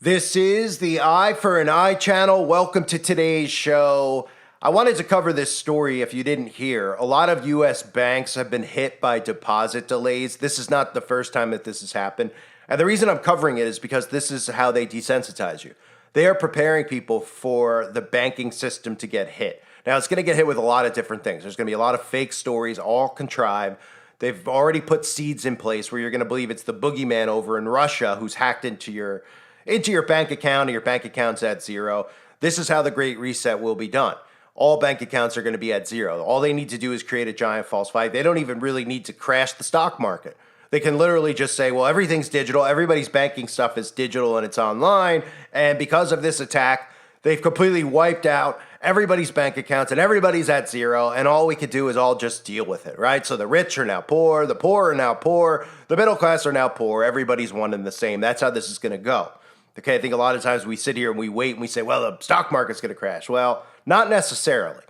This is the Eye for an Eye channel. Welcome to today's show. I wanted to cover this story if you didn't hear. A lot of U.S. banks have been hit by deposit delays. This is not the first time that this has happened. And the reason I'm covering it is because this is how they desensitize you. They are preparing people for the banking system to get hit. Now, it's going to get hit with a lot of different things. There's going to be a lot of fake stories, all contrived. They've already put seeds in place where you're going to believe it's the boogeyman over in Russia who's hacked into your bank account, and your bank account's at zero. This is how the Great Reset will be done. All bank accounts are going to be at zero. All they need to do is create a giant false flag. They don't even really need to crash the stock market. They can literally just say, well, everything's digital. Everybody's banking stuff is digital and it's online. And because of this attack, they've completely wiped out everybody's bank accounts and everybody's at zero. And all we could do is all just deal with it, right? So the rich are now poor. The poor are now poor. The middle class are now poor. Everybody's one and the same. That's how this is going to go. Okay, I think a lot of times we sit here and we wait and we say, well, the stock market's going to crash. Well, not necessarily.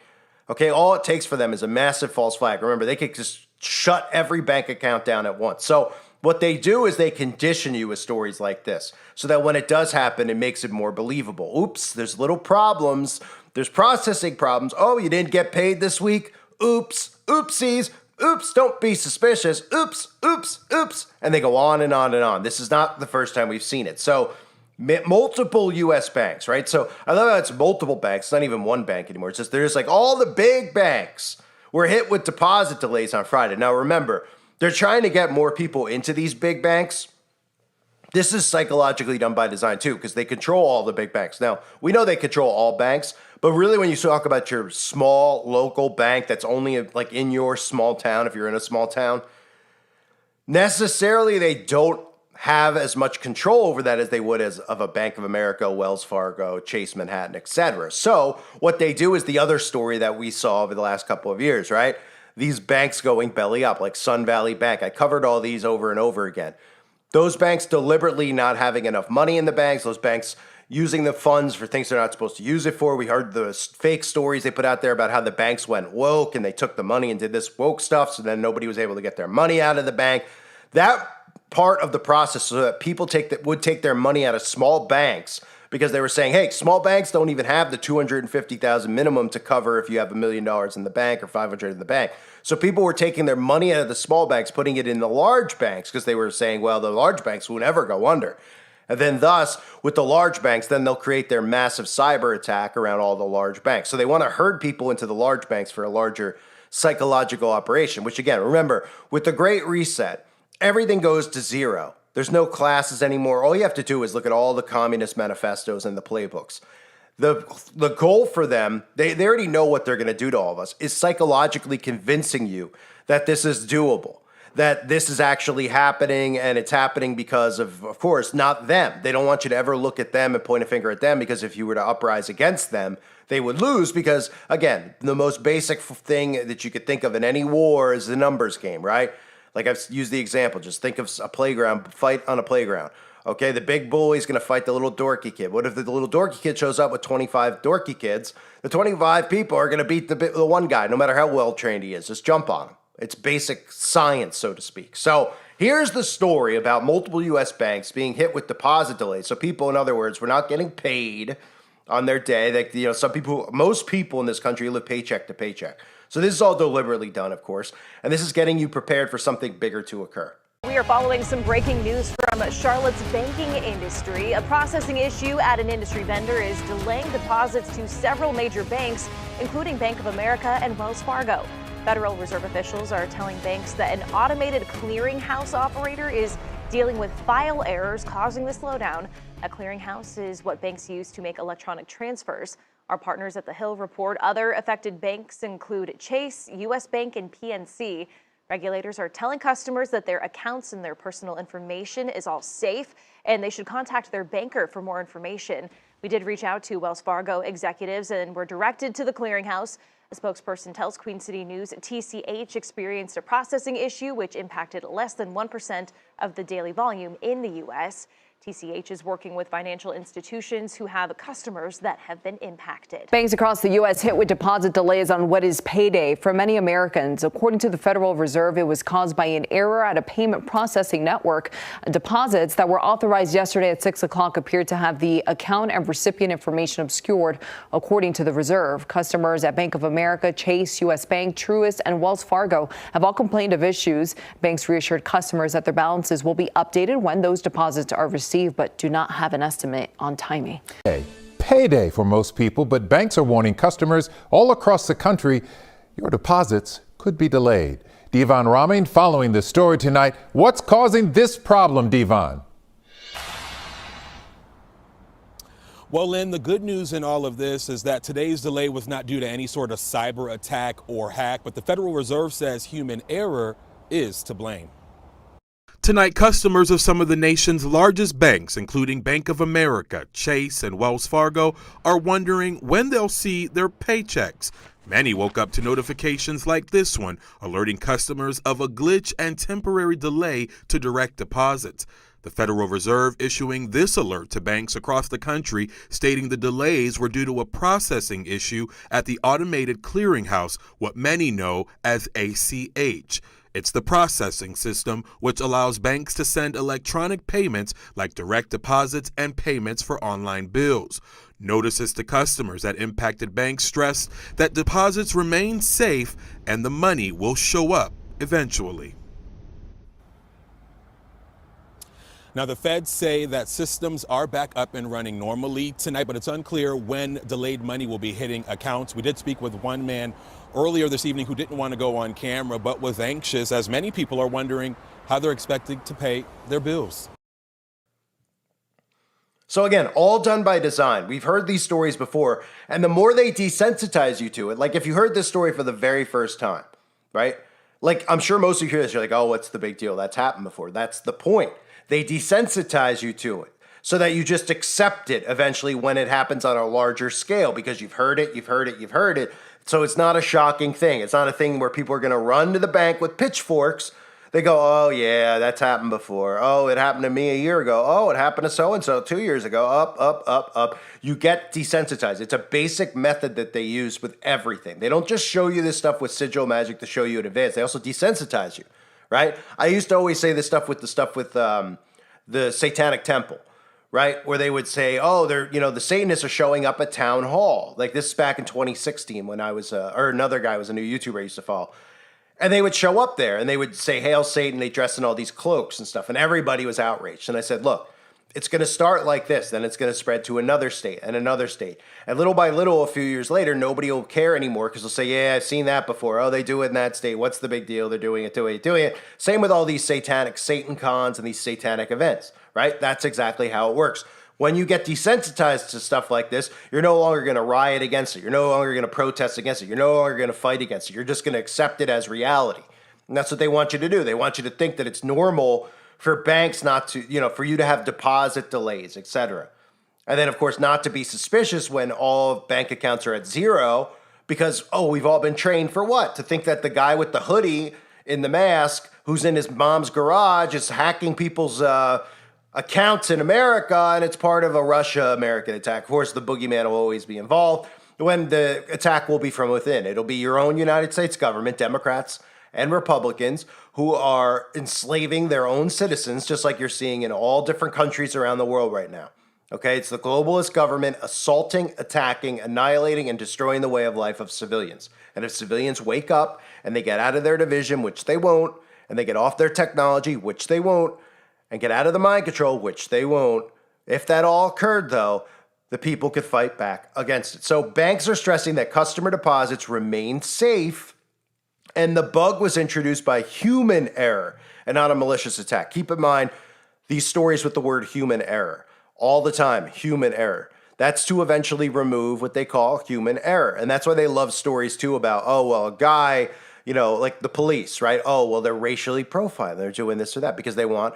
Okay, all it takes for them is a massive false flag. Remember, they could just shut every bank account down at once. So what they do is they condition you with stories like this so that when it does happen, it makes it more believable. Oops, there's little problems. There's processing problems. Oh, you didn't get paid this week? Oops, oopsies. Oops, don't be suspicious. Oops, oops, oops. And they go on and on and on. This is not the first time we've seen it. So multiple U.S. banks, right? So I love how it's multiple banks. It's not even one bank anymore. It's just there's like all the big banks were hit with deposit delays on Friday. Now remember, they're trying to get more people into these big banks. This is psychologically done by design too, because they control all the big banks. Now, we know they control all banks, but really when you talk about your small local bank that's only like in your small town, if you're in a small town, necessarily they don't have as much control over that as they would as of a Bank of America, Wells Fargo, Chase Manhattan, etc. So what they do is the other story that we saw over the last couple of years, right? These banks going belly up, like Sun Valley Bank. I covered all these over and over again. Those banks deliberately not having enough money in the banks, those banks using the funds for things they're not supposed to use it for. We heard the fake stories they put out there about how the banks went woke and they took the money and did this woke stuff, so then nobody was able to get their money out of the bank. That part of the process so that people would take their money out of small banks because they were saying, hey, small banks don't even have the $250,000 minimum to cover if you have $1 million in the bank or $500 in the bank. So people were taking their money out of the small banks, putting it in the large banks because they were saying, well, the large banks will never go under. And then thus, with the large banks, then they'll create their massive cyber attack around all the large banks. So they want to herd people into the large banks for a larger psychological operation, which again, remember, with the Great Reset, everything goes to zero. There's no classes anymore. All you have to do is look at all the communist manifestos and the playbooks. The goal for them, they already know what they're going to do to all of us, is psychologically convincing you that this is doable, that this is actually happening, and it's happening because of course, not them. They don't want you to ever look at them and point a finger at them, because if you were to uprise against them, they would lose because, again, the most basic thing that you could think of in any war is the numbers game, right? Like I've used the example, just think of a playground, fight on a playground. Okay, the big bully's going to fight the little dorky kid. What if the little dorky kid shows up with 25 dorky kids? The 25 people are going to beat the one guy, no matter how well trained he is. Just jump on him. It's basic science, so to speak. So here's the story about multiple U.S. banks being hit with deposit delays. So people, in other words, were not getting paid on their day. Like, most people in this country live paycheck to paycheck. So this is all deliberately done, of course, and this is getting you prepared for something bigger to occur. We are following some breaking news from Charlotte's banking industry. A processing issue at an industry vendor is delaying deposits to several major banks, including Bank of America and Wells Fargo. Federal Reserve officials are telling banks that an automated clearinghouse operator is dealing with file errors causing the slowdown. A clearinghouse is what banks use to make electronic transfers. Our partners at The Hill report other affected banks include Chase, U.S. Bank, and PNC. Regulators are telling customers that their accounts and their personal information is all safe, and they should contact their banker for more information. We did reach out to Wells Fargo executives and were directed to the clearinghouse. A spokesperson tells Queen City News TCH experienced a processing issue which impacted less than 1% of the daily volume in the U.S. TCH is working with financial institutions who have customers that have been impacted. Banks across the U.S. hit with deposit delays on what is payday for many Americans. According to the Federal Reserve, it was caused by an error at a payment processing network. Deposits that were authorized yesterday at 6 o'clock appeared to have the account and recipient information obscured. According to the Reserve, customers at Bank of America, Chase, U.S. Bank, Truist, and Wells Fargo have all complained of issues. Banks reassured customers that their balances will be updated when those deposits are received, but do not have an estimate on timing. Payday for most people, but banks are warning customers all across the country your deposits could be delayed. Devon Ramin following the story tonight. What's causing this problem, Devon? Well, Lynn, the good news in all of this is that today's delay was not due to any sort of cyber attack or hack, but the Federal Reserve says human error is to blame. Tonight, customers of some of the nation's largest banks, including Bank of America, Chase, and Wells Fargo, are wondering when they'll see their paychecks. Many woke up to notifications like this one, alerting customers of a glitch and temporary delay to direct deposits. The Federal Reserve issuing this alert to banks across the country, stating the delays were due to a processing issue at the Automated Clearinghouse, what many know as ACH. It's the processing system which allows banks to send electronic payments like direct deposits and payments for online bills. Notices to customers at impacted banks stress that deposits remain safe and the money will show up eventually. Now, the feds say that systems are back up and running normally tonight, but it's unclear when delayed money will be hitting accounts. We did speak with one man earlier this evening who didn't want to go on camera, but was anxious, as many people are wondering how they're expected to pay their bills. So again, all done by design. We've heard these stories before, and the more they desensitize you to it, like if you heard this story for the very first time, right? Like, I'm sure most of you hear this, you're like, oh, what's the big deal? That's happened before. That's the point. They desensitize you to it so that you just accept it eventually when it happens on a larger scale because you've heard it, you've heard it, you've heard it. So it's not a shocking thing. It's not a thing where people are going to run to the bank with pitchforks. They go, oh, yeah, that's happened before. Oh, it happened to me a year ago. Oh, it happened to so-and-so 2 years ago. Up. You get desensitized. It's a basic method that they use with everything. They don't just show you this stuff with sigil magic to show you in advance. They also desensitize you, right? I used to always say this stuff with the Satanic Temple, right? Where they would say, oh, the Satanists are showing up at town hall. Like this is back in 2016 when I was, or another guy was a new YouTuber I used to follow. And they would show up there and they would say, Hail Satan. They dress in all these cloaks and stuff. And everybody was outraged. And I said, look, it's going to start like this. Then it's going to spread to another state and another state. And little by little, a few years later, nobody will care anymore because they'll say, yeah, I've seen that before. Oh, they do it in that state. What's the big deal? They're doing it. Same with all these satanic Satan cons and these satanic events, right? That's exactly how it works. When you get desensitized to stuff like this, you're no longer going to riot against it. You're no longer going to protest against it. You're no longer going to fight against it. You're just going to accept it as reality. And that's what they want you to do. They want you to think that it's normal for banks not to, for you to have deposit delays, etc. And then, of course, not to be suspicious when all bank accounts are at zero because, we've all been trained for what? To think that the guy with the hoodie in the mask who's in his mom's garage is hacking people's accounts in America, and it's part of a Russia-American attack. Of course, the boogeyman will always be involved when the attack will be from within. It'll be your own United States government, Democrats and Republicans, who are enslaving their own citizens, just like you're seeing in all different countries around the world right now. Okay, it's the globalist government assaulting, attacking, annihilating, and destroying the way of life of civilians. And if civilians wake up and they get out of their division, which they won't, and they get off their technology, which they won't, and get out of the mind control, which they won't. If that all occurred, though, the people could fight back against it. So banks are stressing that customer deposits remain safe, and the bug was introduced by human error and not a malicious attack. Keep in mind these stories with the word human error. All the time, human error. That's to eventually remove what they call human error. And that's why they love stories, too, about, a guy, like the police, right? They're racially profiled. They're doing this or that because they want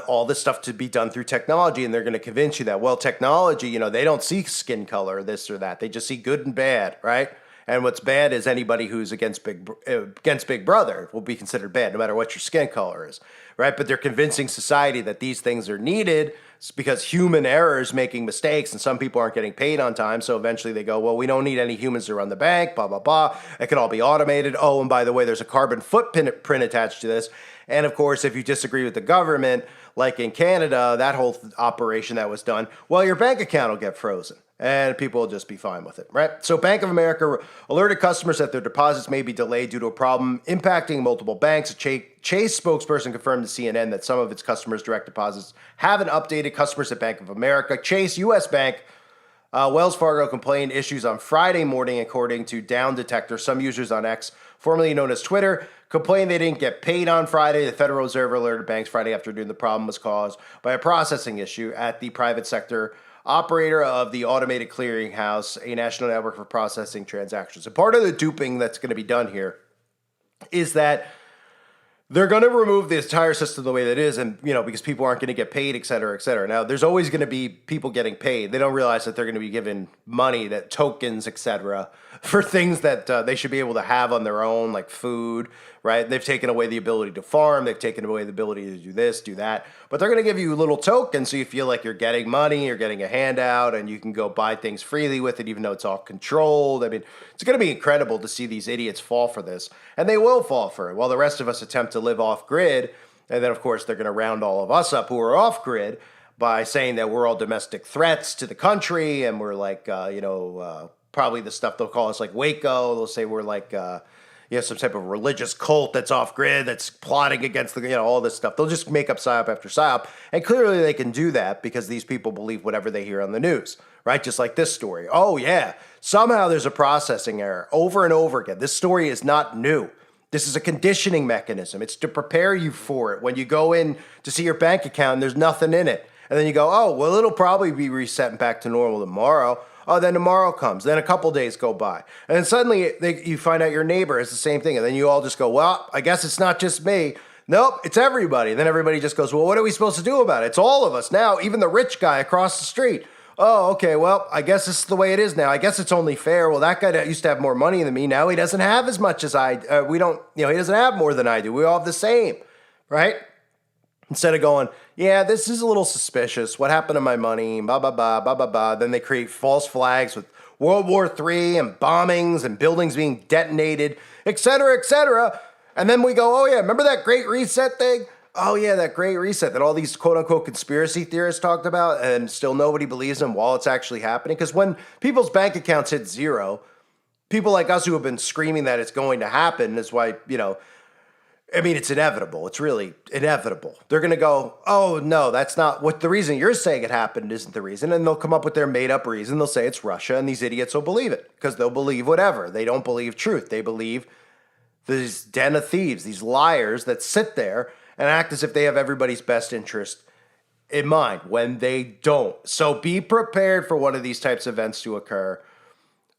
all this stuff to be done through technology, and they're going to convince you that, technology, they don't see skin color, this or that. They just see good and bad, right? And what's bad is anybody who's against Big Brother will be considered bad, no matter what your skin color is, right? But they're convincing society that these things are needed It's because human error is making mistakes and some people aren't getting paid on time. So eventually they go, well, we don't need any humans to run the bank, blah, blah, blah. It can all be automated. Oh, and by the way, there's a carbon footprint attached to this. And of course, if you disagree with the government, like in Canada, that whole operation that was done, well, your bank account will get frozen and people will just be fine with it, right? So Bank of America alerted customers that their deposits may be delayed due to a problem impacting multiple banks. A Chase spokesperson confirmed to CNN that some of its customers' direct deposits haven't updated. Customers at Bank of America, Chase, U.S. Bank, Wells Fargo complained issues on Friday morning, according to Down Detector. Some users on X, formerly known as Twitter, complained they didn't get paid on Friday. The Federal Reserve alerted banks Friday afternoon the problem was caused by a processing issue at the private sector operator of the Automated Clearinghouse, a national network for processing transactions. And part of the duping that's going to be done here is that they're going to remove the entire system the way that it is, and because people aren't going to get paid, et cetera, et cetera. Now, there's always going to be people getting paid. They don't realize that they're going to be given money, that tokens, et cetera, for things that they should be able to have on their own, like food, right? They've taken away the ability to farm. They've taken away the ability to do this, do that. But they're going to give you little tokens so you feel like you're getting money, you're getting a handout, and you can go buy things freely with it, even though it's all controlled. I mean, it's going to be incredible to see these idiots fall for this. And they will fall for it while the rest of us attempt to live off grid. And then, of course, they're going to round all of us up who are off grid by saying that we're all domestic threats to the country. And we're like, probably the stuff they'll call us like Waco. They'll say we're like, some type of religious cult that's off grid, that's plotting against all this stuff. They'll just make up psyop after psyop. And clearly they can do that because these people believe whatever they hear on the news, right? Just like this story. Oh, yeah. Somehow there's a processing error over and over again. This story is not new. This is a conditioning mechanism. It's to prepare you for it. When you go in to see your bank account and there's nothing in it. And then you go, oh, well, it'll probably be reset back to normal tomorrow. Oh, then tomorrow comes. Then a couple days go by. And then suddenly you find out your neighbor has the same thing. And then you all just go, well, I guess it's not just me. Nope, it's everybody. And then everybody just goes, well, what are we supposed to do about it? It's all of us now, even the rich guy across the street. Oh, okay, well, I guess this is the way it is now. I guess it's only fair. Well, that guy that used to have more money than me, now he doesn't have as much as he doesn't have more than I do. We all have the same, right? Instead of going, yeah, this is a little suspicious. What happened to my money? Blah, blah, blah, blah, blah, blah. Then they create false flags with World War III and bombings and buildings being detonated, et cetera, et cetera. And then we go, oh, yeah, remember that Great Reset thing? Oh, yeah, that Great Reset that all these quote-unquote conspiracy theorists talked about, and still nobody believes them while it's actually happening. Because when people's bank accounts hit zero, people like us who have been screaming that it's going to happen is why, it's inevitable. It's really inevitable. They're going to go, oh, no, that's not what the reason you're saying it happened isn't the reason. And they'll come up with their made up reason. They'll say it's Russia, and these idiots will believe it because they'll believe whatever. They don't believe truth. They believe these den of thieves, these liars that sit there and act as if they have everybody's best interest in mind when they don't. So be prepared for one of these types of events to occur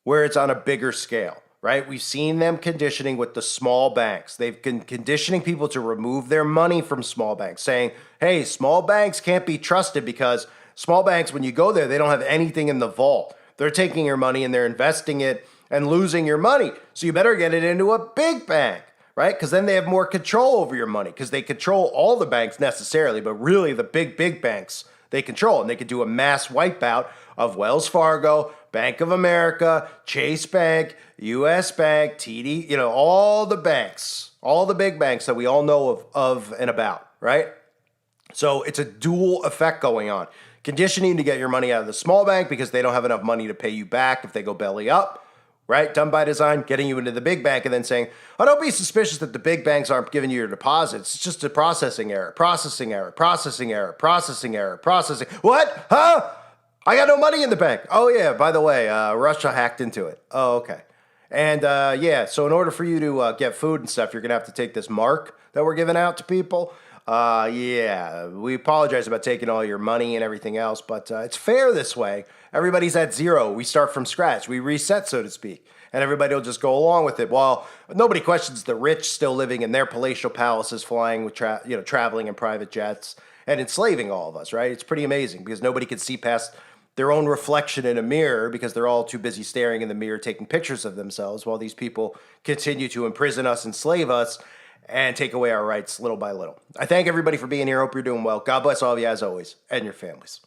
where it's on a bigger scale. Right? We've seen them conditioning with the small banks. They've been conditioning people to remove their money from small banks, saying, hey, small banks can't be trusted because small banks, when you go there, they don't have anything in the vault. They're taking your money and they're investing it and losing your money. So you better get it into a big bank, right? Because then they have more control over your money because they control all the banks necessarily, but really the big banks they control. And they could do a mass wipeout of Wells Fargo, Bank of America, Chase Bank, U.S. Bank, TD, all the banks, all the big banks that we all know of and about, right? So it's a dual effect going on. Conditioning to get your money out of the small bank because they don't have enough money to pay you back if they go belly up, right? Done by design, getting you into the big bank and then saying, oh, don't be suspicious that the big banks aren't giving you your deposits. It's just a processing error, processing error, processing error, processing error, processing. What? Huh? I got no money in the bank. Oh, yeah, by the way, Russia hacked into it. Oh, okay. And so in order for you to get food and stuff, you're going to have to take this mark that we're giving out to people. We apologize about taking all your money and everything else, but it's fair this way. Everybody's at zero. We start from scratch. We reset, so to speak, and everybody will just go along with it. While nobody questions the rich still living in their palatial palaces, flying with traveling in private jets and enslaving all of us, right? It's pretty amazing because nobody can see past their own reflection in a mirror because they're all too busy staring in the mirror taking pictures of themselves while these people continue to imprison us, enslave us, and take away our rights little by little. I thank everybody for being here. Hope you're doing well. God bless all of you as always, and your families.